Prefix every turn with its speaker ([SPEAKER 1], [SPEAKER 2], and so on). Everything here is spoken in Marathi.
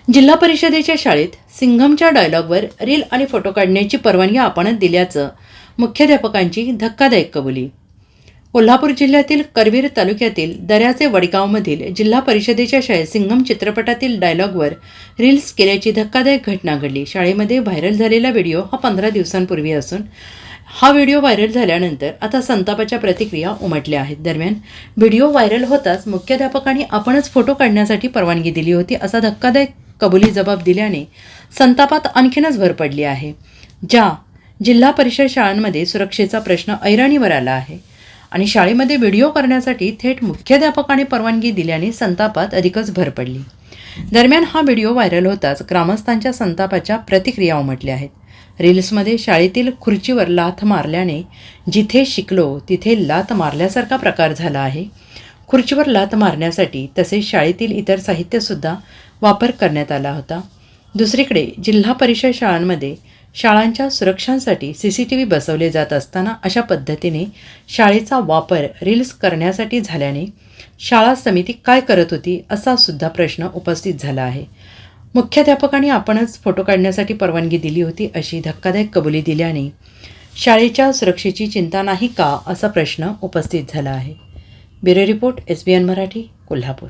[SPEAKER 1] जिल्हा परिषदेच्या शाळेत सिंघमच्या डायलॉगवर रील आणि फोटो काढण्याची परवानगी आपणच दिल्याचं मुख्याध्यापकांची धक्कादायक कबुली. कोल्हापूर जिल्ह्यातील करवीर तालुक्यातील दऱ्याचे वडगावमधील जिल्हा परिषदेच्या शाळेत सिंघम चित्रपटातील डायलॉगवर रील्स केल्याची धक्कादायक घटना घडली. शाळेमध्ये व्हायरल झालेला व्हिडिओ हा 15 दिवसांपूर्वी असून हा व्हिडिओ व्हायरल झाल्यानंतर आता संतापाच्या प्रतिक्रिया उमटल्या आहेत. दरम्यान व्हिडिओ व्हायरल होताच मुख्याध्यापकांनी आपणच फोटो काढण्यासाठी परवानगी दिली होती असा धक्कादायक कबुली जबाब दिल्याने संतापात आणखीनच भर पडली आहे. ज्या जिल्हा परिषद शाळांमध्ये सुरक्षेचा प्रश्न ऐरणीवर आला आहे आणि शाळेमध्ये व्हिडिओ करण्यासाठी थेट मुख्याध्यापकाने परवानगी दिल्याने संतापात अधिकच भर पडली. दरम्यान हा व्हिडिओ व्हायरल होताच ग्रामस्थांच्या संतापाच्या प्रतिक्रिया उमटल्या आहेत. रील्समध्ये शाळेतील खुर्चीवर लाथ मारल्याने जिथे शिकलो तिथे लाथ मारल्यासारखा प्रकार झाला आहे. खुर्चीवर लाथ मारण्यासाठी तसेच शाळेतील इतर साहित्यसुद्धा वापर करण्यात आला होता. दुसरीकडे जिल्हा परिषद शाळांमध्ये शाळांच्या सुरक्षांसाठी CCTV बसवले जात असताना अशा पद्धतीने शाळेचा वापर रील्स करण्यासाठी झाल्याने शाळा समिती काय करत होती असा सुद्धा प्रश्न उपस्थित झाला आहे. मुख्याध्यापकांनी आपणच फोटो काढण्यासाठी परवानगी दिली होती अशी धक्कादायक कबुली दिल्याने शाळेच्या सुरक्षेची चिंता नाही का असा प्रश्न उपस्थित झाला आहे. Bureau report SBN Marathi, Kolhapur.